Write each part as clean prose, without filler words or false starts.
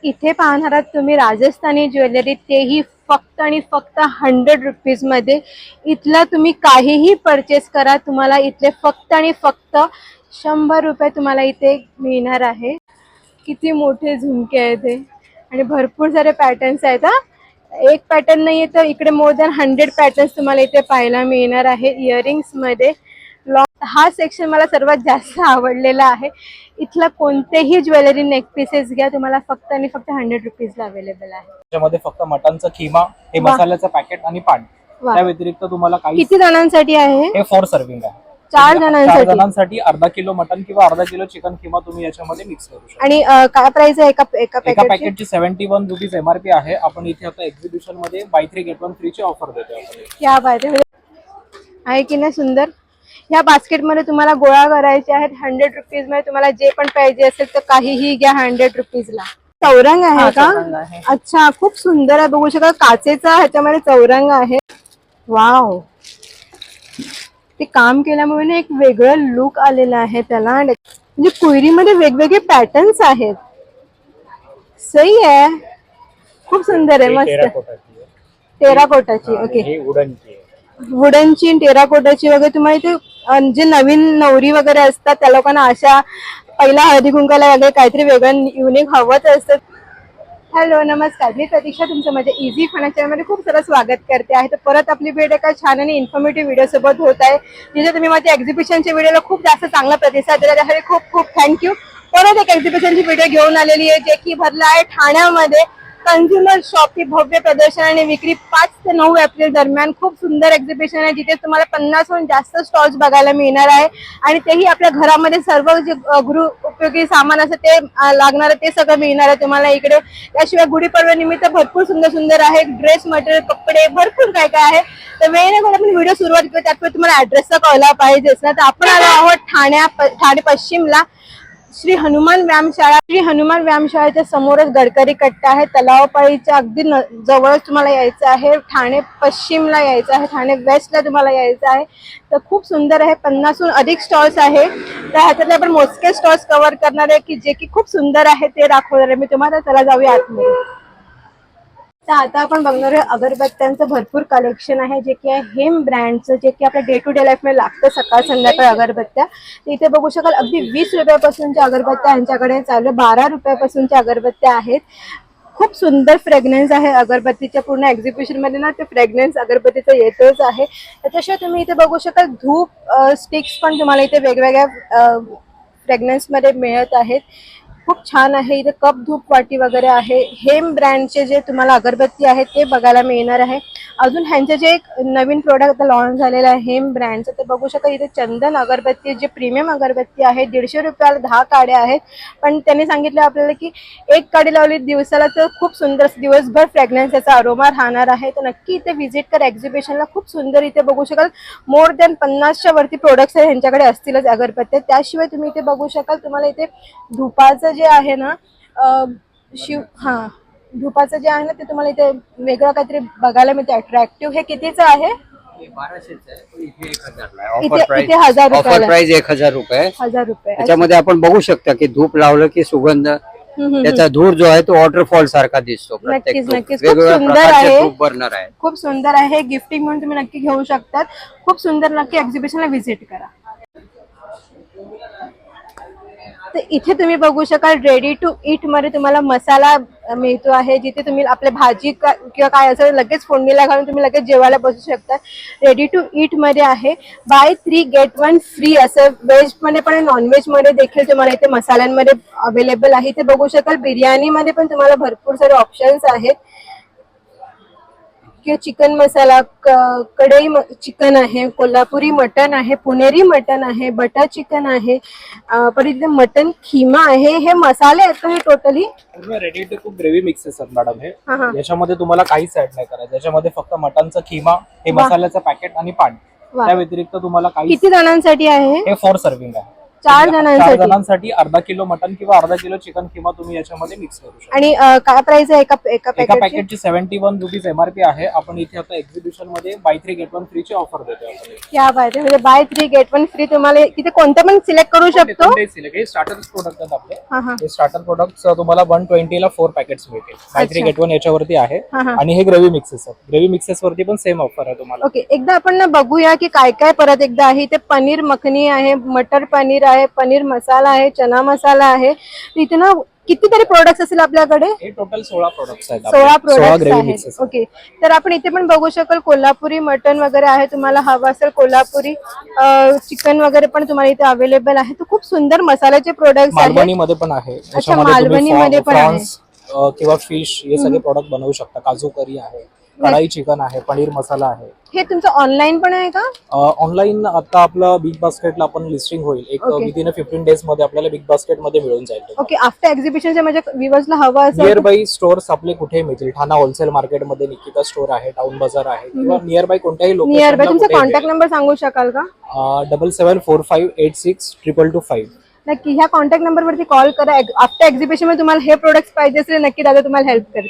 इथे पाहणार आहात तुम्ही राजस्थानी ज्वेलरी, तेही फक्त आणि फक्त 100 रुपीज मध्ये. इथला तुम्ही काहीही परचेस करा, तुम्हाला इथले फक्त आणि फक्त 100 रुपये तुम्हाला इथे मिळणार आहे. किती मोठे झुमके आहेत हे आणि भरपूर सारे पॅटर्न्स आहेत. एक पॅटर्न नाही तर इकडे मोर दॅन 100 पॅटर्न्स तुम्हाला इथे पाहायला मिळणार आहे इयरिंग्स मध्ये. हा सेक्शन मला सर्वात जास्त आवडलेला आहे. इथला कोणतेही ज्वेलरी नेक पीसेस घ्या, तुम्हाला फक्त आणि फक्त 100 रुपीजला अवेलेबल आहे. त्याच्यामध्ये फक्त मटनचा खिमा, हे मसाल्याचं पॅकेट आणि पाणी. त्या व्यतिरिक्त तुम्हाला काही किती जणांसाठी आहे हे 4 सर्विंग आहे. 4 जणांसाठी अर्धा किलो मटन किंवा अर्धा किलो चिकन खिमा तुम्ही याच्यामध्ये मिक्स करू शकता. आणि काय प्राइस आहे एका पॅकेटची 71 रुपीज एमआरपी आहे. आपण इथे आता एक्झिबिशन मध्ये बाय 3 गेट 1 फ्री ची ऑफर देतोय आपण. क्या बात आहे की नाही सुंदर. ह्या बास्केट मध्ये तुम्हाला गोळा करायचे आहेत 100 रुपीज मध्ये. तुम्हाला जे पण पाहिजे असेल तर काहीही घ्या 100 रुपीजला. चौरंग आहे का? अच्छा, खूप सुंदर आहे. बघू शकाल काचेचा ह्याच्यामध्ये चौरंग आहे. वाव, ते काम केल्यामुळे ना एक वेगळं लुक आलेला आहे त्याला. म्हणजे कुयरीमध्ये वेगवेगळे पॅटर्न्स आहेत. सही आहे, खूप सुंदर आहे, मस्त. टेराकोटाची ओके, वुडनची टेराकोटाची वगैरे. तुम्हाला इथे जे नवीन नवरी वगैरे असतात त्या लोकांना अशा पहिला हळदी कुंकाला वगैरे काहीतरी वेगळं युनिक हवंच असतं. हॅलो नमस्कार, मी प्रतीक्षा तुमचं माझ्या इझी फर्निचर मध्ये खूप सारं स्वागत करते आहे. तर परत आपली भेट एका छान आणि इन्फॉर्मेटिव्ह व्हिडिओ सोबत होत आहे, जिथे तुम्ही माझ्या एक्झिबिशनच्या व्हिडिओला खूप जास्त चांगला प्रतिसाद दिला, त्यासाठी खूप खूप थँक्यू. परत एक एक्झिबिशनची व्हिडिओ घेऊन आलेली आहे, जे की भरला आहे ठाण्यामध्ये. कंझ्युमर शॉपी भव्य प्रदर्शन आणि विक्री 5 ते 9 एप्रिल दरम्यान. खूप सुंदर एक्झिबिशन आहे, जिथे तुम्हाला 50हून जास्त स्टॉल्स बघायला मिळणार आहे. आणि तेही आपल्या घरामध्ये सर्व जे गृह उपयोगी सामान असतं ते लागणार ते सगळं मिळणार आहे तुम्हाला इकडे. त्याशिवाय गुढीपाडव्यानिमित्त भरपूर सुंदर सुंदर आहे ड्रेस मटेरियल, कपडे, भरपूर काय काय आहे. तर वेळ नाही आपण व्हिडिओ सुरुवात करू, त्यात तुम्हाला ऍड्रेसचा कळला पाहिजेच ना. तर आपण आलो आहोत ठाणे पश्चिमला श्री हनुमान व्यायामशाळा. श्री हनुमान व्यायामशाळेच्या समोरच गडकरी कट्टा आहे. तलावपाळीच्या अगदी जवळच तुम्हाला यायचं आहे. ठाणे पश्चिमला यायचं आहे, ठाणे वेस्टला तुम्हाला यायचं आहे. तर खूप सुंदर आहे. 50हून अधिक स्टॉल्स आहे. तर ह्याच्यातले आपण मोजके स्टॉल्स कव्हर करणार आहे की जे की खूप सुंदर आहे ते दाखवणार आहे मी तुम्हाला. चला जाऊया आतमध्ये. तर आता आपण बघणार आहे अगरबत्त्यांचं भरपूर कलेक्शन आहे, जे की आहे हेम ब्रँडचं, जे की आपल्या डे टू डे लाईफ मध्ये लागतं सकाळ संध्याकाळ अगरबत्त्या. इथे बघू शकाल अगदी 20 रुपयापासूनच्या अगरबत्त्या यांच्याकडे चालू, 12 रुपयापासूनच्या अगरबत्त्या आहेत. खूप सुंदर फ्रेग्रन्स आहे अगरबत्तीच्या. पूर्ण एक्झिबिशन मध्ये ना ते फ्रेग्रन्स अगरबत्तीचं येतच आहे. त्याच्याशिवाय तुम्ही इथे बघू शकाल धूप स्टिक्स पण तुम्हाला इथे वेगवेगळ्या फ्रेग्रन्स मध्ये मिळत आहेत. खूप छान आहे. इथे कप धूप वाटी वगैरे आहे. हेम ब्रँडचे जे तुम्हाला अगरबत्ती आहे ते बघायला मिळणार आहे. अजून ह्यांचे जे एक नवीन प्रोडक्ट लॉन्च झालेलं आहे हेम ब्रँडचं, ते बघू शकाल. इथे चंदन अगरबत्ती जे प्रीमियम अगरबत्ती आहे, 150 रुपयाला 10 काड्या आहेत. पण त्यांनी सांगितलं आपल्याला की एक काडी लावली दिवसाला तर खूप सुंदर दिवसभर फ्रेग्रन्स याचा अरोमा राहणार आहे. तर नक्की इथे व्हिजिट करा एक्झिबिशनला. खूप सुंदर इथे बघू शकाल मोर दॅन 50च्या वरती प्रोडक्ट्स आहेत ह्यांच्याकडे असतीलच अगरबत्ती. त्याशिवाय तुम्ही इथे बघू शकाल तुम्हाला इथे धुपाचं जे आहे ना धुपाचं जे आहे ना ते तुम्हाला इथे वेगळं काहीतरी बघायला मिळते अट्रॅक्टिव्ह. हे कितीचं आहे? इथे 1000 ऑफर प्राइस 1000 रुपये. 1000 रुपये. त्याच्यामध्ये आपण बघू शकता की धूप लावलं की सुगंध, त्याचा धूर जो आहे तो वॉटरफॉल सारखा दिसतो. नक्कीच नक्कीच. खूप वेगवेगळ्या सुंदर प्रकारचे आहे, धूप बर्नर आहे. खूप सुंदर आहे. गिफ्टिंग म्हणून तुम्ही नक्की घेऊ शकतात. खूप सुंदर. नक्की एक्झिबिशनला व्हिजिट करा. तर इथे तुम्ही बघू शकाल रेडी टू ईट मध्ये तुम्हाला मसाला मिळतो आहे, जिथे तुम्ही आपल्या भाजी किंवा काय असं लगेच फोडणीला घालून तुम्ही लगेच जेवायला बसू शकता. रेडी टू ईट मध्ये आहे. बाय 3 गेट 1 फ्री असं व्हेज मध्ये पण नॉनव्हेज मध्ये देखील तुम्हाला इथे मसाल्यांमध्ये अवेलेबल आहे. इथे बघू शकाल बिर्याणी मध्ये पण तुम्हाला भरपूर सारे ऑप्शन्स आहेत. किंवा चिकन मसाला, कढई चिकन आहे, कोल्हापुरी मटन आहे, पुणेरी मटन आहे, बटर चिकन आहे, परत मटन खिमा आहे. हे मसाले आहेत हे टोटली पूर्ण ready to cook gravy mix असतात मॅडम. हे याच्यामध्ये तुम्हाला काहीच ऍड नाही करायचं. याच्यामध्ये फक्त मटनचा खिमा, हे मसाल्याचं पॅकेट आणि पाणी. त्या व्यतिरिक्त तुम्हाला काही. किती जणांसाठी आहे? हे 4 सर्विंग आहे. चार चार जणांसाठी जणांसाठी अर्धा किलो मटन किंवा अर्धा किलो चिकन किंवा तुम्ही याच्यामध्ये मिक्स करू शकता. आणि काय प्राइस आहे एका एका पॅकेटची? पॅकेटची 71 रुपीज एमआरपी आहे. आपण इथे आता एक्झिबिशन मध्ये बाय 3 गेट 1 फ्री ची ऑफर देतोय आपण. क्या बात आहे, म्हणजे बाय 3 गेट 1 फ्री. तुम्हाला तिथे कोणतं पण सिलेक्ट करू शकतो. हे स्टार्टर प्रोडक्ट आहेत आपले. हा हा हे स्टार्टर प्रोडक्ट तुम्हाला 120 ला 4 पॅकेट्स मिळतील. बाय 3 गेट 1 याच्यावरती आहे. हा हा आणि हे ग्रेव्ही मिक्सेस आहेत. ग्रेव्ही मिक्सेस वरती पण सेम ऑफर आहे तुम्हाला. ओके, एकदा आपण ना बघूया की काय काय परत एकदा आहे. इथे पनीर मखनी आहे, मटर पनीर आहे, पनीर मसाला आहे, चना मसाला आहे. इथे ना कितीतरी प्रोडक्ट्स असेल आपल्याकडे. हे टोटल 16 प्रोडक्ट्स आहेत. 16 प्रोडक्ट्स ग्रेव्ही आहेत. मिक्सेस. ओके, तर आपण इथे पण बघू शकाल कोल्हापुरी मटन वगैरे आहे. तुम्हाला हवं असेल कोल्हापुरी चिकन वगैरे पण तुम्हाला इथे अवेलेबल आहे. तर खूप सुंदर मसाल्याचे प्रोडक्ट्स आहेत. मालवणी मध्ये पण आहे. अच्छा, मालवणीमध्ये पण आहे. प्रॉन्स किंवा फिश हे सगळे प्रोडक्ट बनवू शकता. काजू करी आहे, कढाई चिकन आहे, पनीर मसाला आहे. हे तुमचं ऑनलाईन पण आहे का? ऑनलाईन आता आपलं बिग बास्केटला आपण लिस्टिंग होईल. एक विदिन 15 डेज मध्ये आपल्याला बिग बास्केट मध्ये मिळून जाईल. ओके, आफ्टर एक्झिबिशनच्या माझ्या व्ह्युअर्सला हवं असेल नियर बाय स्टोअर्स आपले कुठे मिळतील? ठाणा होलसेल मार्केटमध्ये निकिता स्टोर आहे, टाउन बाजार आहे किंवा नियर बाय कोणत्याही नियर बाय. तुमचा लोकेशन कॉन्टॅक्ट नंबर सांगू शकाल का? 7745862225. नक्की ह्या कॉन्टॅक्ट नंबरवरती कॉल करा. आफ्टर एक्झिबिशन मध्ये तुम्हाला हे प्रोडक्ट्स पाहिजे असेल नक्की दादा तुम्हाला हेल्प करेल.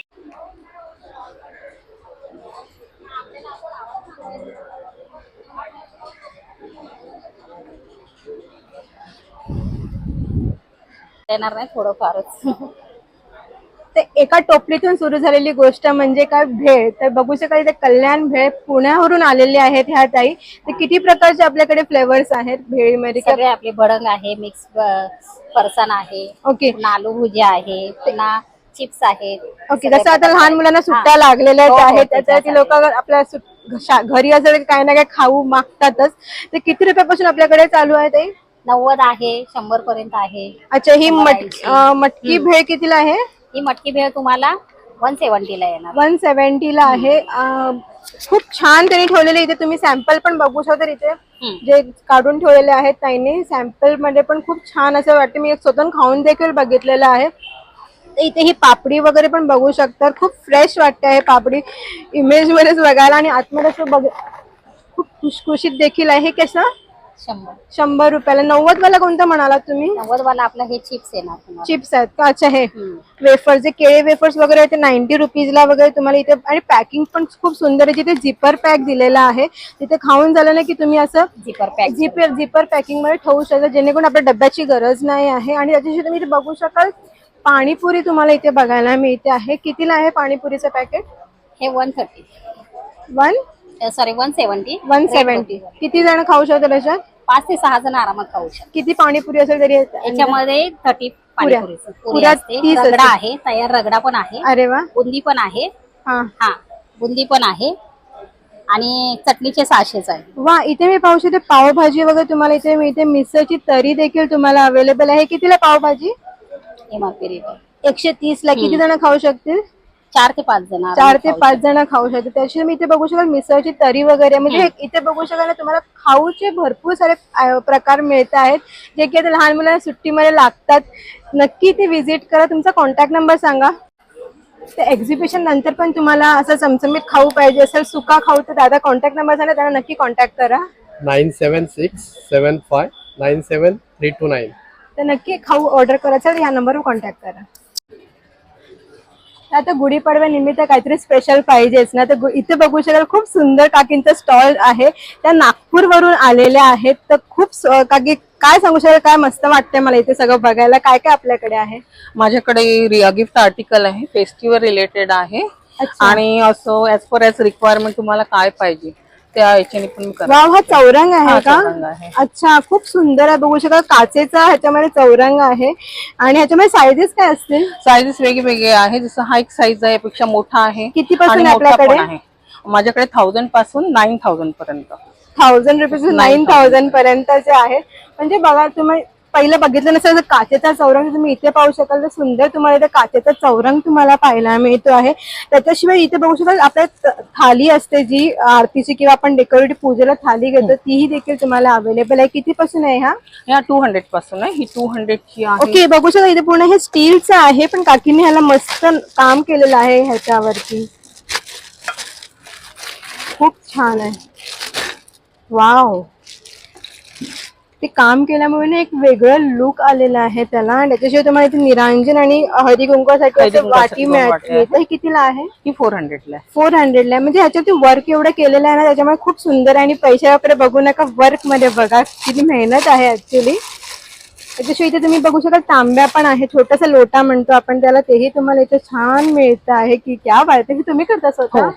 येणार नाही थोडंफारच. ते एका टोपलीतून सुरू झालेली गोष्ट म्हणजे काय, भेळ. तर बघू शकाल इथे कल्याण भेळ पुण्यावरून आलेले आहेत ह्या ताई. ते किती प्रकारचे आपल्याकडे फ्लेवर्स आहेत भेळीमध्ये? सगळे आपले भडंग आहे, मिक्स फरसाण आहे, ओके आलू भुजिया आहे, पुन्हा चिप्स आहेत. ओके, जसं आता लहान मुलांना सुट्ट्या लागलेल्या हो, आहेत त्याच्यासाठी त्याच्यासाठी. लोक आपल्या घरी असेल काही ना काही खाऊ मागतातच. ते किती रुपयापासून आपल्याकडे चालू आहे ते? 90 आहे, 100 पर्यंत आहे. अच्छा, ही 180. मटकी भेळ कितीला आहे? ही मटकी भेळ तुम्हाला 170 ला येणार. 170 ला आहे. खूप छान त्यांनी ठेवलेले. इथे तुम्ही सॅम्पल पण बघू शकता. इथे जे काढून ठेवलेले आहेत ताईने सॅम्पल मध्ये पण खूप छान असं वाटतं. मी एक स्वतः खाऊन देखील बघितलेलं आहे. इथे ही पापडी वगैरे पण बघू शकतात. खूप फ्रेश वाटते आहे पापडी इमेज मध्येच बघायला. आणि आतमध्ये असं खूप खुशखुशीत देखील आहे. कसं 100 रुपयाला? 90 वाला कोणता म्हणाला तुम्ही? 90 वाला आपला हे चिप्स येणार तुम्हाला. चिप्स आहेत का? अच्छा, हे वेफर्स जे केळे वेफर्स वगैरे आहेत ते 90 रुपीजला वगैरे तुम्हाला इथे. आणि पॅकिंग पण खूप सुंदर आहे. जिथे झिपर पॅक दिलेला आहे. तिथे खाऊन झालं ना की तुम्ही असं झिपर पॅकिंग मध्ये ठेवू शकता, जेणेकरून आपल्या डब्याची गरज नाही आहे. आणि त्याच्याशी तुम्ही इथे बघू शकाल पाणीपुरी तुम्हाला इथे बघायला मिळते आहे. कितीला आहे पाणीपुरीचं पॅकेट? हे 130. 170. 170. किती जण खाऊ शकतात त्याच्यात? 5 ते 6 जण आरामात खाऊ शकतात. किती पाणीपुरी असेल तरी याच्यामध्ये 30 पाणीपुरीचं पुरी पुऱ्या असते. 30 रगडा असते. आहे, तयार रगडा पण आहे. अरे वा. बुंदी पण आहे. हा, बुंदी पण आहे. आणि चटणीचे सहाशेच आहे. वा. इथे मी पाहू शकते पावभाजी वगैरे तुम्हाला इथे मिळते. मिसळची तरी देखील तुम्हाला अवेलेबल आहे. कितीला पावभाजी? एमआरपी रेट 130 ला. किती जण खाऊ शकतील? 4 ते 5 जण. 4 ते 5 जण खाऊ शकतात. त्याशिवाय मी इथे बघू शकाल मिसळची तरी वगैरे. म्हणजे इथे बघू शकाल तुम्हाला खाऊचे भरपूर सारे प्रकार मिळत आहेत, जे की आता लहान मुलांना सुट्टीमध्ये लागतात. नक्की ते व्हिजिट करा. तुमचा कॉन्टॅक्ट नंबर सांगा. ते एक्झिबिशन नंतर पण तुम्हाला असं चमचमीत खाऊ पाहिजे असेल, सुका खाऊ, तर दादा कॉन्टॅक्ट नंबर सांगा, त्यांना नक्की कॉन्टॅक्ट करा. 97675329. तर नक्की खाऊ ऑर्डर करायचं तर ह्या नंबरवर कॉन्टॅक्ट करा. आता गुढीपाडव्या निमित्त काहीतरी स्पेशल पाहिजेच ना, तर इथे बघू शकाल खूप सुंदर काकींचा स्टॉल आहे. त्या नागपूर वरून आलेल्या आहेत. तर खूप काकी काय सांगू शकाल, काय मस्त वाटतंय मला इथे सगळं बघायला. काय काय आपल्याकडे आहे? माझ्याकडे रिया गिफ्ट आर्टिकल आहे, फेस्टिवल रिलेटेड आहे. आणि असं ऍज पर ऍज रिक्वायरमेंट तुम्हाला काय पाहिजे त्या याच्याने पण मी वाव, हा चौरंग आहे का? चौरंग आहे. अच्छा, खूप सुंदर आहे. बघू शकाल काचेचा ह्याच्यामध्ये चौरंग आहे. आणि ह्याच्यामध्ये साईजेस काय असतील? साईजेस वेगवेगळे आहे. जसं हा एक साईज आहे, यापेक्षा मोठा आहे. कितीपासून आणि मोठा आपल्याकडे? पण आहे. माझ्याकडे 1000 पासून 9000 पर्यंत. 1000 रुपीज 9000 पर्यंतचे आहे. म्हणजे बघा, तुम्ही पहिलं बघितलं नसेल तर काचेचा चौरंग तुम्ही इथे पाहू शकाल. तर सुंदर तुम्हाला इथे काचेचा चौरंग तुम्हाला पाहायला मिळतो आहे. त्याच्याशिवाय इथे बघू शकाल आपल्या थाली असते जी आरतीची किंवा आपण डेकोरेटिव्ह पूजेला थाली घेतो, तीही देखील तुम्हाला अवेलेबल आहे. कितीपासून आहे ह्या 200 पासून आहे. ही 200 ची आहे. ओके, बघू शकता इथे पूर्ण हे स्टीलचं आहे, पण काकीने ह्याला मस्त काम केलेलं आहे ह्याच्यावरती. खूप छान आहे. वाव. ते काम केल्यामुळे ना एक वेगळं लुक आलेलं आहे त्याला. आणि त्याच्याशिवाय तुम्हाला इथे निरांजन आणि हळदी कुंकवासाठी हळदी असं वाटी कुंकवासाठी दोन वाटी मिळते. हे कितीला आहे? ही 400 आहे. 400 म्हणजे ह्याच्यावरती वर्क एवढं केलेलं आहे ना, त्याच्यामुळे खूप सुंदर आहे. आणि पैशाकडे बघू नका, वर्क मध्ये बघा किती मेहनत आहे ऍक्च्युली. त्याच्याशिवाय इथे तुम्ही बघू शकाल तांब्या पण आहे, छोटासा लोटा म्हणतो आपण त्याला, तेही तुम्हाला इथे छान मिळतं आहे. की क्या बात आहे, तुम्ही करता स्वतः?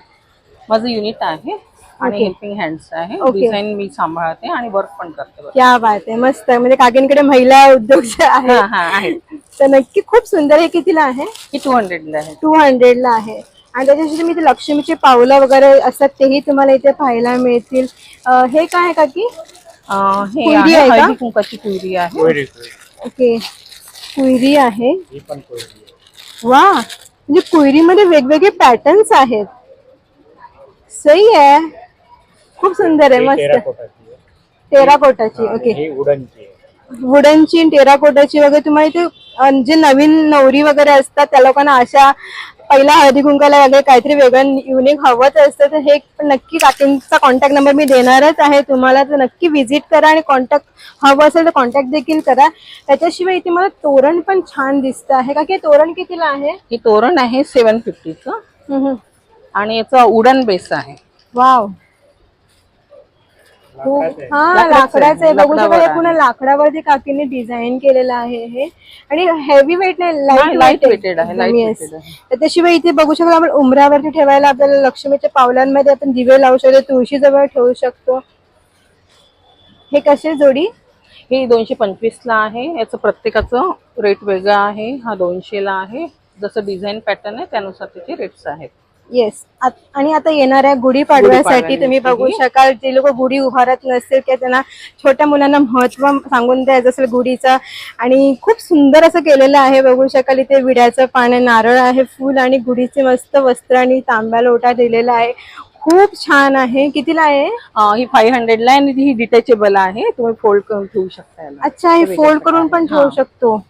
माझं युनिट आहे आणि Okay. हेल्पिंग हँड्स आहे. Okay. डिझाईन मी सांभाळते आणि वर्क पण करते बघा. क्या बात आहे, मस्त. म्हणजे काकींकडे महिला उद्योग जे आहे हा हा आहे. तर नक्की खूप सुंदर. हे कितीला आहे? ही 200 आहे. 200 आहे. आणि त्याच्याशी तुम्ही इथे लक्ष्मीचे पावलं वगैरे असतात तेही तुम्हाला इथे पाहायला मिळतील. हे काय आहे काकी? हे कुंडी आहे आहे का? हळदी कुंकाची कुंडी आहे. ओके, कुयरी आहे. वा, म्हणजे कुयरीमध्ये वेगवेगळे पॅटर्न्स आहेत. सही आहे, खूप सुंदर आहे, मस्त. टेराकोटाची. ओके, वुडनची टेराकोटाची वगैरे तुम्हाला इथे जे नवीन नवरी वगैरे असतात त्या लोकांना अशा पहिला हळदी कुंकाला वगैरे काहीतरी वेगळं युनिक हवंच असतं. तर हे पण नक्की काकींचा कॉन्टॅक्ट नंबर मी देणारच आहे तुम्हाला, तर नक्की व्हिजिट करा आणि कॉन्टॅक्ट हवं असेल तर कॉन्टॅक्ट देखील करा. त्याच्याशिवाय इथे मला तोरण पण छान दिसतं आहे. का की तोरण कितीला आहे? हे तोरण आहे 750चं आणि याचा वुडन बेस आहे. वाव, हा लाकडाचं आहे. बघू शकता, हे पुन्हा लाकडावरती काकीने डिझाईन केलेलं आहे हे. आणि हेवी वेट नाही, लाईट वेटेड आहे. त्याच्याशिवाय इथे बघू शकतो आपण उंबऱ्यावरती ठेवायला आपल्याला लक्ष्मीच्या पावलांमध्ये आपण दिवे लावू शकतो, तुळशी जवळ ठेवू शकतो. हे कसे जोडी? हे 225ला आहे. याचं प्रत्येकाचं रेट वेगळं आहे. हा 200ला आहे. जसं डिझाईन पॅटर्न आहे त्यानुसार त्याचे रेट्स आहेत. येस. आणि आता येणाऱ्या गुढीपाडव्यासाठी तुम्ही बघू शकाल, जे लोक गुढी उभारत नसतील किंवा त्यांना छोट्या मुलांना महत्व सांगून द्यायचं असेल गुढीचं, आणि खूप सुंदर असं केलेलं आहे. बघू शकाल इथे विड्याचं पान, नारळ आहे, फुल आणि गुढीचे मस्त वस्त्र आणि तांब्या लोटा दिलेला आहे. खूप छान आहे. कितीला आहे? ही 500ला आहे आणि ही डिटॅचेबल आहे. तुम्ही फोल्ड करून ठेवू शकता याला. अच्छा, हे फोल्ड करून पण ठेवू शकतो.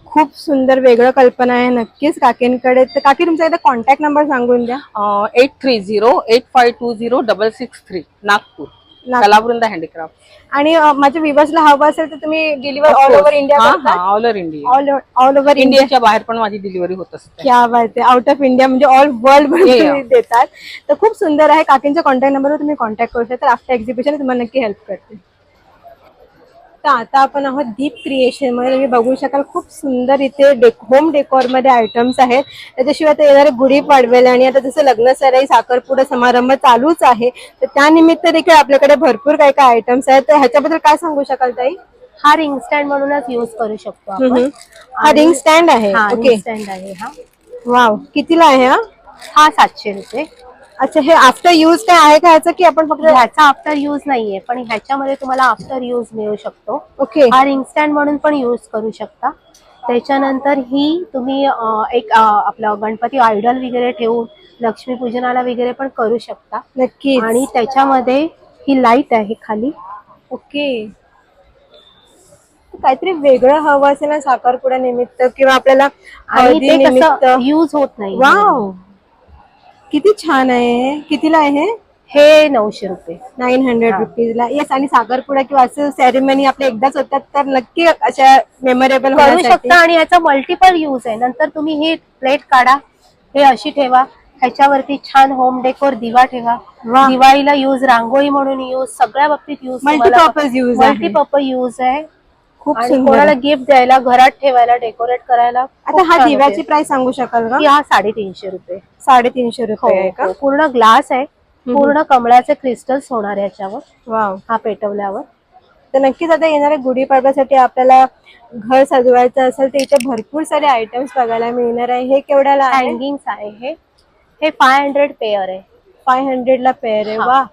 खूप सुंदर वेगळं कल्पना आहे नक्कीच काकींकडे. तर काकी तुमचा एकदा कॉन्टॅक्ट नंबर सांगून द्या. 8308520663 नागपूर, कलावृंदा हँडीक्राफ्ट. आणि माझ्या विवर्सला हवं असेल तर तुम्ही डिलिव्हर ऑल ओव्हर इंडिया करता? All over India. All over India. इंडियाच्या बाहेर पण माझी डिलिव्हरी होत असते. क्या बात आहे, आउट ऑफ इंडिया म्हणजे ऑल वर्ल्ड मध्ये तुम्ही देतात. तर खूप सुंदर आहे. काकींच्या कॉन्टॅक्ट नंबरवर तुम्ही कॉन्टॅक्ट करू शकता. आफ्टर एक्झिबिशन तुम्हाला नक्की हेल्प करते. तर आता आपण आहोत दीप क्रिएशन मध्ये. तुम्ही बघू शकाल खूप सुंदर इथे होम डेकोर मध्ये आयटम्स आहेत. त्याच्याशिवाय आता येणारे गुढीपाडव्याला आणि आता जसं लग्न सराई साखरपुडा समारंभ चालूच आहे, तर त्यानिमित्त देखील आपल्याकडे भरपूर काही काही आयटम्स आहेत. तर ह्याच्याबद्दल काय सांगू शकाल ताई? हा रिंग स्टँड म्हणूनच युज करू शकतो आपण. हा रिंग स्टँड आहे. ओके, स्टँड आहे हा. वाव, कितीला आहे हा? हा 700 रुपये. अच्छा, हे आफ्टर यूज काय आहे का ह्याचं, की आपण फक्त ह्याचा आफ्टर यूज नाहीये, पण ह्याच्यामध्ये तुम्हाला आफ्टर यूज मिळू शकतो. ओके, हा रिंग स्टँड म्हणून पण युज करू शकता. त्याच्यानंतर ही तुम्ही एक आपलं गणपती आयडल वगैरे ठेवून लक्ष्मी पूजनाला वगैरे पण करू शकता. नक्की. आणि त्याच्यामध्ये ही लाईट आहे खाली. ओके, काहीतरी वेगळं हवं असेल ना साखरपुडा निमित्त किंवा आपल्याला आणि हळदी ते निमित्त. कसं यूज होत नाही. वाव, किती छान आहे. कितीला आहे हे? हे 900 रुपये. 900 रुपीजला. येस. आणि साखरपुडा किंवा असं सेरेमनी आपल्या एकदाच होतात तर नक्की अशा मेमोरेबल करू शकता. आणि ह्याचा मल्टिपल यूज आहे. नंतर तुम्ही ही प्लेट काढा, हे अशी ठेवा, ह्याच्यावरती छान होम डेकोर दिवा ठेवा. दिवाळीला यूज, रांगोळी म्हणून यूज, सगळ्या बाबतीत use, multipurpose use. Multipurpose use आहे. खूप आणि सुंदर. कोणाला गिफ्ट द्यायला, घरात ठेवायला, डेकोरेट करायला. आता हा दिव्याची प्राइस सांगू शकाल का? हा 350 रुपये. 350 रुपये आहे का? पूर्ण ग्लास आहे, पूर्ण कमळाचे क्रिस्टल्स होणार याच्यावर. वाव, हा पेटवल्यावर. तर नक्कीच आता येणाऱ्या गुढीपाडव्यासाठी आपल्याला घर सजवायचं असेल तर इथे भरपूर सारे आयटम्स बघायला मिळणार आहे. हे केवढ्याला आहे? हँगिंग्स आहे हे 500 पेअर आहे. 500 ला पेअर आहे. वा,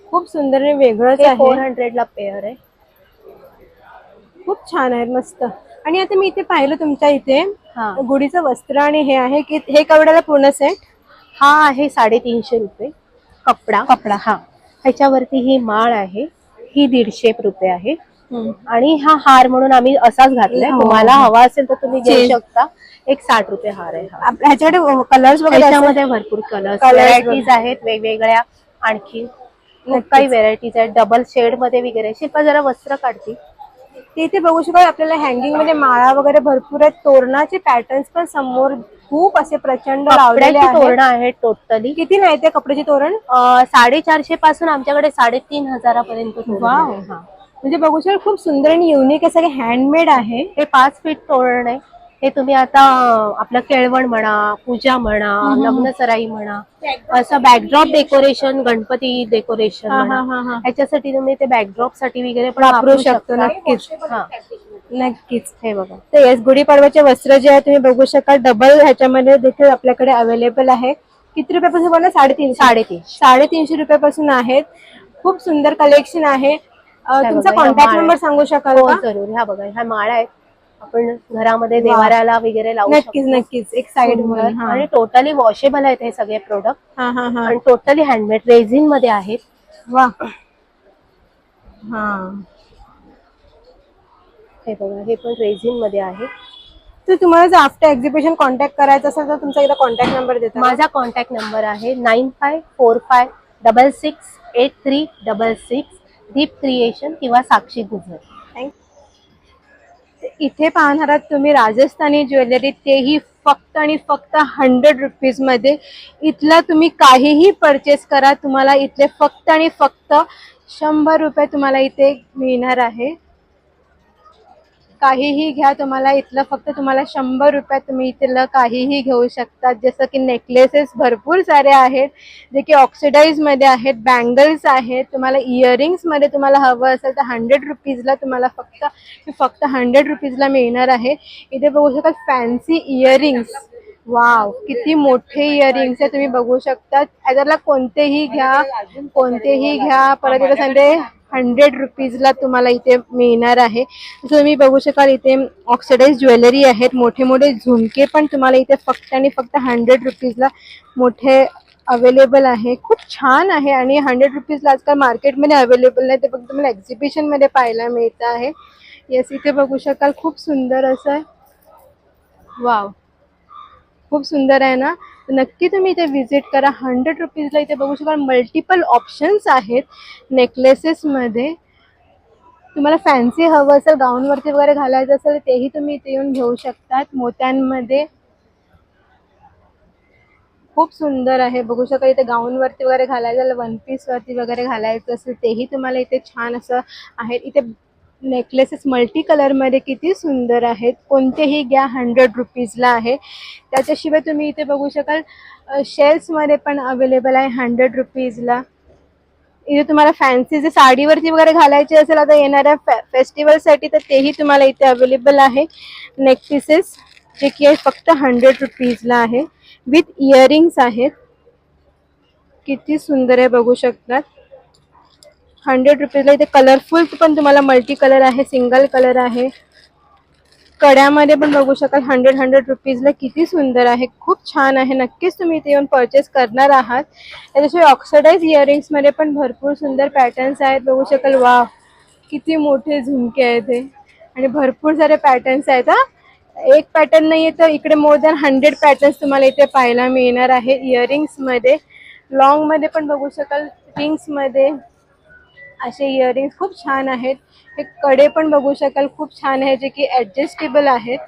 खूप सुंदर आणि वेगळंच हे आहे. 400 ला पेअर आहे. खूप छान आहे, मस्त. आणि आता मी इथे पाहिलं तुमच्या इथे गुढीचं वस्त्र आणि हे आहे की हे केवढ्याला पूर्ण सेट? हा आहे 350 रुपये. कपडा हा. ह्याच्यावरती ही माळ आहे, ही 150 रुपये आहे. आणि हा हार म्हणून आम्ही असाच घातलाय. तुम्हाला हवा असेल तर तुम्ही घेऊ शकता. एक 60 रुपये हार आहे हा. ह्याच्याकडे कलर्स वगैरे त्याच्यामध्ये भरपूर कलर्स व्हरायटीज आहेत वेगवेगळ्या. आणखी खूप काही व्हेरायटीज आहेत, डबल शेड मध्ये वगैरे. शिल्पा जरा वस्त्र काढते. ते इथे बघू शकाल आपल्याला हँगिंग मध्ये माळा वगैरे भरपूर आहेत. तोरणाचे पॅटर्न्स पण समोर खूप असे प्रचंड लावलेले कपड्याची आहेत. तोरणं आहेत टोटली. किती नाही ते कपड्याचे तोरण? 450 पासून आमच्याकडे 3500 पर्यंत तोरण वाव. आहे. हा. म्हणजे बघू शकाल खूप सुंदर आणि युनिक आहे, सगळे हँडमेड आहे. हे 5 फीट तोरण आहे. हे तुम्ही आता आपलं केळवण म्हणा, पूजा म्हणा, लग्न सराई म्हणा, असं बॅकड्रॉप डेकोरेशन, गणपती डेकोरेशन म्हणा, ह्याच्यासाठी तुम्ही ते बॅकड्रॉप साठी वगैरे पण वापरू शकतो. नक्कीच. हा. नक्कीच. हे बघा. तर येस, गुढीपाडव्याचे वस्त्र जे आहे तुम्ही बघू शकाल डबल ह्याच्यामध्ये देखील आपल्याकडे अवेलेबल आहे. किती रुपयापासून बोला? 350. 350 रुपयापासून आहेत. खूप सुंदर कलेक्शन आहे. तुमचा बघा, कॉन्टॅक्ट ह्या नंबर सांगू शकाल हो का? जरूर. ह्या बघा, ह्या माळा आहेत. आपण घरामध्ये देवाऱ्याला वगैरे लावू नक्कीच शकतो. नक्कीच. एक साइड वर. सुंदर. आणि टोटली वॉशेबल आहेत हे सगळे प्रोडक्ट. हा हा हा. आणि टोटली हँडमेड रेझिन मध्ये आहेत. वा. हा. हे बघा, हे पण रेझिन मध्ये आहे. तर तुम्हाला जर आफ्टर एक्झिबिशन कॉन्टॅक्ट करायचं असेल तर तुमचा एकदा कॉन्टॅक्ट नंबर देता? माझा कॉन्टॅक्ट नंबर आहे 9545668366. दीप क्रिएशन किंवा साक्षी गुजर. इथे पाहणार आहात तुम्ही राजस्थानी ज्वेलरी, तेही फक्त आणि फक्त 100 रुपीज मध्ये. इथला तुम्ही काहीही परचेस करा, तुम्हाला इथले फक्त आणि फक्त 100 रुपये तुम्हाला इथे मिळणार आहे. काहीही घ्या, तुम्हाला इथलं फक्त तुम्हाला 100 रुपयात तुम्ही इथलं काहीही घेऊ शकता. जसं की नेकलेसेस भरपूर सारे आहेत जे की ऑक्सिडाइज मध्ये आहेत, बँगल्स आहेत. तुम्हाला इयरिंग्स मध्ये तुम्हाला हवं असेल तर 100 रुपीजला तुम्हाला फक्त 100 रुपीजला मिळणार आहे. इथे बघू शकाल फॅन्सी इयरिंग्स. वाव, किती मोठे इयरिंग्स आहे तुम्ही बघू शकता. याच्यातला कोणतेही घ्या, कोणतेही घ्या. परत इथे सांगते 100 रुपीजला तुम्हाला इथे मिळणार आहे. तुम्ही बघू शकाल इथे ऑक्सिडाइज ज्वेलरी आहेत, मोठे मोठे झुमके पण तुम्हाला इथे फक्त आणि फक्त 100 रुपीजला मोठे अवेलेबल आहे. खूप छान आहे आणि 100 रुपीजला आजकाल मार्केटमध्ये अवेलेबल नाही, ते फक्त तुम्हाला एक्झिबिशन मध्ये पाहायला मिळत आहे. येस, इथे बघू शकाल खूप सुंदर असं आहे. वाव, खूप सुंदर आहे ना. नक्की तुम्ही इथे व्हिजिट करा. 100 रुपीजला इथे बघू शकाल मल्टिपल ऑप्शन्स आहेत नेकलेसेस मध्ये. तुम्हाला फॅन्सी हवं असेल, गाऊनवरती वगैरे घालायचं असेल, तेही तुम्ही इथे येऊन घेऊ शकतात. मोत्यांमध्ये खूप सुंदर आहे. बघू शकाल इथे गाऊनवरती वगैरे घालायचं, वन पीस वरती वगैरे घालायचं असेल तेही तुम्हाला इथे छान असं आहे. इथे नेकलेसेस मल्टी कलर मध्ये किती सुंदर आहेत. कोणतेही घ्या, 100 रुपीजला आहे. त्याच्याशिवाय तुम्ही इथे बघू शकाल शेल्स मध्ये पण अवेलेबल आहे 100 रुपीजला. इथे तुम्हाला फॅन्सी जे साडीवरती वगैरे घालायचे असेल आता येणाऱ्या फेस्टिवल साठी, तर तेही तुम्हाला इथे अवेलेबल आहे. नेक पीसेस जे की फक्त 100 रुपीजला आहे, विथ इयरिंग्स आहेत. किती सुंदर आहे बघू शकतात. 100 रुपीजला. इथे कलरफुल पण तुम्हाला मल्टी कलर आहे, सिंगल कलर आहे. कड्यामध्ये पण बघू शकाल 100 रुपीजला किती सुंदर आहे. खूप छान आहे. नक्कीच तुम्ही इथे येऊन परचेस करणार आहात. त्याच्याशिवाय ऑक्सिडाइज इयरिंग्स मध्ये पण भरपूर सुंदर पॅटर्न्स आहेत. बघू शकाल वा, किती मोठे झुमके आहेत हे आणि भरपूर सारे पॅटर्न्स आहेत. एक पॅटर्न नाहीये तर इकडे मोर दॅन 100 पॅटर्न्स तुम्हाला इथे पाहायला मिळणार आहे. इयरिंग्स मध्ये, लॉंग मध्ये पण बघू शकाल, रिंग्स मध्ये असे इयरिंग्स खूप छान आहेत. हे कडे पण बघू शकाल खूप छान आहे, जे की ऍडजस्टेबल आहेत.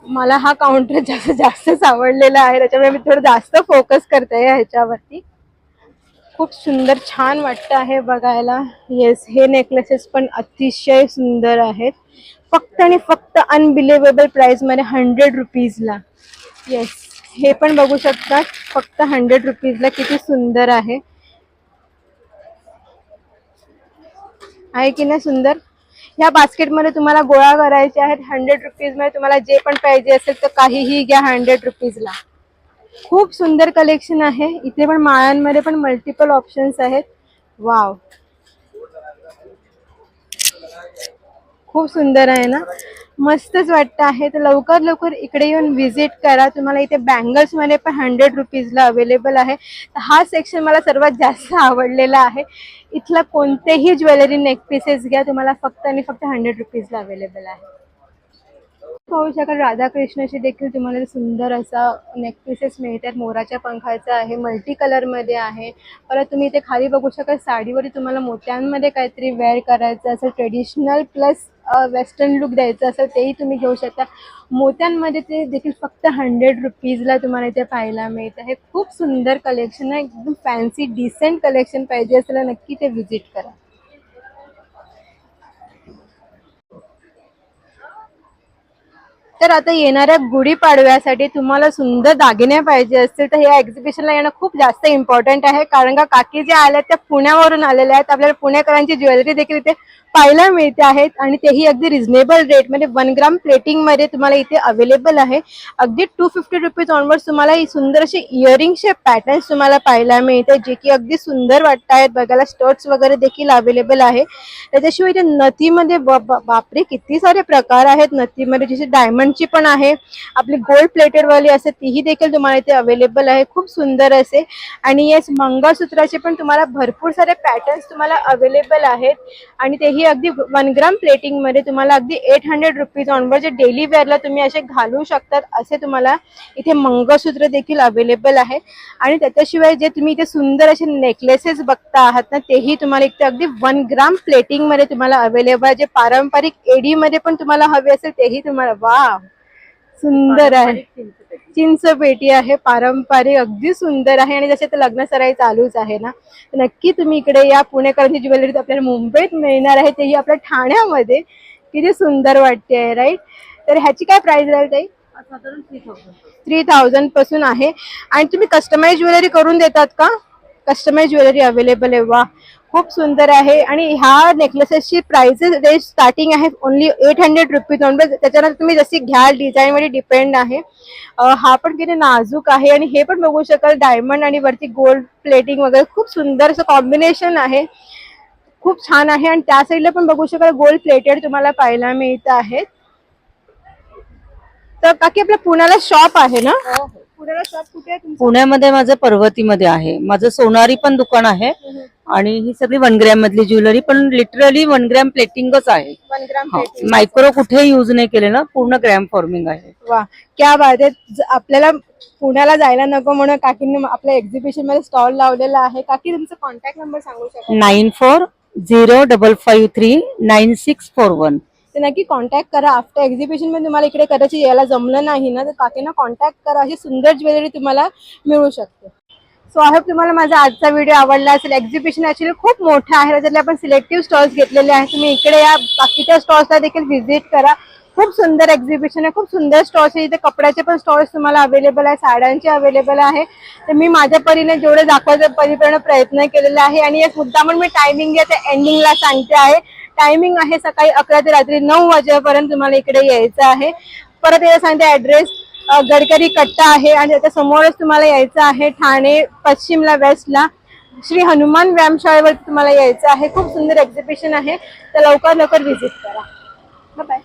मला हा काउंटर जास्तच आवडलेला आहे, त्याच्यामुळे मी थोडं जास्त फोकस करते ह्याच्यावरती. खूप सुंदर छान वाटतं आहे बघायला. येस, हे नेकलेसेस पण अतिशय सुंदर आहेत. फक्त आणि फक्त अनबिलिव्हेबल प्राइस मध्ये 100 रुपीजला. येस, हे पण बघू शकतात फक्त 100 रुपीजला. किती सुंदर आहे की नाही सुंदर. ह्या बास्केटमध्ये तुम्हाला गोळा करायचे आहेत 100 रुपीज मध्ये. तुम्हाला जे पण पाहिजे असेल तर काहीही घ्या 100 रुपीजला. खूप सुंदर कलेक्शन आहे. इथे पण माळांमध्ये पण मल्टिपल ऑप्शन्स आहेत. वाव, खूप सुंदर आहे ना, मस्तच वाटतं आहे. तर लवकर लवकर इकडे येऊन व्हिजिट करा. तुम्हाला इथे बँगल्स मध्ये पण 100 रुपीजला अवेलेबल आहे. तर हा सेक्शन मला सर्वात जास्त आवडलेला आहे. इथला कोणतेही ज्वेलरी नेक पीसेस घ्या, तुम्हाला फक्त आणि फक्त 100 रुपीजला अवेलेबल आहे. पाहू शकाल राधाकृष्णाची देखील तुम्हाला सुंदर असा नेकपीसेस मिळतात. मोराच्या पंखाचा आहे, मल्टी कलर मध्ये आहे. परत तुम्ही इथे खाली बघू शकाल साडीवर तुम्हाला मोत्यांमध्ये काहीतरी वेअर करायचं असेल, ट्रेडिशनल प्लस वेस्टर्न लुक द्यायचं असेल तेही तुम्ही घेऊ शकता. मोत्यांमध्ये ते देखील फक्त 100 रुपीजला तुम्हाला इथे पाहायला मिळतं. हे खूप सुंदर कलेक्शन आहे, एकदम फॅन्सी डिसेंट कलेक्शन पाहिजे असेल नक्की ते व्हिजिट करा. तर आता येणाऱ्या गुढीपाडव्यासाठी तुम्हाला सुंदर दागिने पाहिजे असतील तर या एक्झिबिशनला येणं खूप जास्त इम्पॉर्टंट आहे. कारण का काकी ज्या आल्या त्या पुण्यावरून आलेल्या आहेत. आपल्याला पुणेकरांची ज्वेलरी देखील इथे पाहायला मिळते आहेत आणि तेही अगदी रिझनेबल रेट मध्ये 1 ग्राम प्लेटिंग मध्ये तुम्हाला इथे अवेलेबल आहे. अगदी 250 रुपीज ऑनवर्ड्स तुम्हाला ही सुंदर अशी इयरिंगचे पॅटर्न्स तुम्हाला पाहायला मिळते जे की अगदी सुंदर वाटत आहेत बघायला. स्टड्स वगैरे देखील अवेलेबल आहे. त्याच्याशिवाय इथे नथीमध्ये बापरे किती सारे प्रकार आहेत नथीमध्ये, जसे डायमंडची पण आहे, आपली गोल्ड प्लेटेड वाली असते तीही देखील तुम्हाला इथे अवेलेबल आहे. खूप सुंदर असे. आणि येस मंगळसूत्राचे पण तुम्हाला भरपूर सारे पॅटर्न्स तुम्हाला अवेलेबल आहेत आणि तेही अगदी 1 ग्राम प्लेटिंग मध्ये तुम्हाला अगदी 800 रुपीज ऑनवर्ड जे डेली वेअरला तुम्ही असे घालू शकतात असे तुम्हाला इथे मंगळसूत्र देखील अवेलेबल आहे. आणि त्याच्याशिवाय जे तुम्ही इथे सुंदर असे नेकलेसेस बघता आहात ना तेही तुम्हाला इथे अगदी 1 ग्राम प्लेटिंग मध्ये तुम्हाला अवेलेबल आहे. जे पारंपरिक एडी मध्ये पण तुम्हाला हवे असेल तेही तुम्हाला वा सुंदर आहे. चिंच पेटी आहे पारंपरिक, अगदी सुंदर आहे. आणि जसे तर लग्न सराई चालूच आहे ना नक्की तुम्ही इकडे या. पुणेकरांची ज्वेलरी आपल्याला मुंबईत मिळणार आहे तेही आपल्या ठाण्यामध्ये. किती सुंदर वाटते आहे राईट. तर ह्याची काय प्राइस राहील ताई? 3000 पासून आहे. आणि तुम्ही कस्टमाइज ज्वेलरी करून देतात का? कस्टमाइज ज्वेलरी अवेलेबल आहे. वा खूप सुंदर आहे. आणि ह्या नेकलेसेसची प्राइसेस रेंज स्टार्टिंग आहे ओनली 800 रुपीज ऑनवर्ड. त्याच्यानंतर तुम्ही जशी घ्याल डिझाईन मध्ये डिपेंड आहे. हा पण किती नाजूक आहे. आणि हे पण बघू शकाल डायमंड आणि वरती गोल्ड प्लेटिंग वगैरे खूप सुंदर असं कॉम्बिनेशन आहे, खूप छान आहे. आणि त्या साईडला पण बघू शकाल गोल्ड प्लेटेड तुम्हाला पाहायला मिळत आहेत. तर काकी आपल्या पुण्याला शॉप आहे ना? पुण्याला शॉप कुठे आहे तुमचं? पुण्यामध्ये माझं पर्वतीमध्ये आहे. माझं सोनारी पण दुकान आहे आणि ही सगळी 1 ग्रॅम मधली ज्वेलरी पण लिटरली 1 ग्रॅम प्लेटिंगच आहे. 1 ग्राम प्लेटिंग. मायक्रो कुठे युज नाही केलेलं, पूर्ण ग्रॅम फॉर्मिंग आहे. वा क्या बात आहे. आपल्याला पुण्याला जायला नको म्हणून काकींनी आपल्या एक्झिबिशन मध्ये स्टॉल लावलेला आहे. काकी तुमचा कॉन्टॅक्ट नंबर सांगू शकाल? 9405539641. तर नक्की कॉन्टॅक्ट करा. आफ्टर एक्झिबिशन मध्ये तुम्हाला इकडे कदाचित यायला जमलं नाही ना तर काकींना कॉन्टॅक्ट करा. अशी सुंदर ज्वेलरी तुम्हाला मिळू शकते. सो आय होप तुम्हाला माझा आजचा व्हिडिओ आवडला असेल. एक्झिबिशन ऍक्च्युली खूप मोठं आहे, त्याच्यातले आपण सिलेक्टिव्ह स्टॉल्स घेतलेले आहेत. तुम्ही इकडे या, बाकीच्या स्टॉल्सला देखील व्हिजिट करा. खूप सुंदर एक्झिबिशन आहे, खूप सुंदर स्टॉल्स आहे. इथे कपड्याचे पण स्टॉल्स तुम्हाला अवेलेबल आहे, साड्यांचे अवेलेबल आहे. तर मी माझ्या परीने जेवढे दाखवायचा परीने प्रयत्न केलेला आहे. आणि एक मुद्दामून मी टायमिंग जे एंडिंगला सांगते आहे. टायमिंग आहे सकाळी 11 ते रात्री 9 वाजेपर्यंत तुम्हाला इकडे यायचं आहे. परत याला सांगते ऍड्रेस गडकरी कट्टा आहे आणि त्याच्या समोरच तुम्हाला यायचं आहे. ठाणे पश्चिमला वेस्टला श्री हनुमान व्यायामशाळेवर तुम्हाला यायचं आहे. खूप सुंदर एक्झिबिशन आहे, तर लवकर व्हिजिट करा. बाय.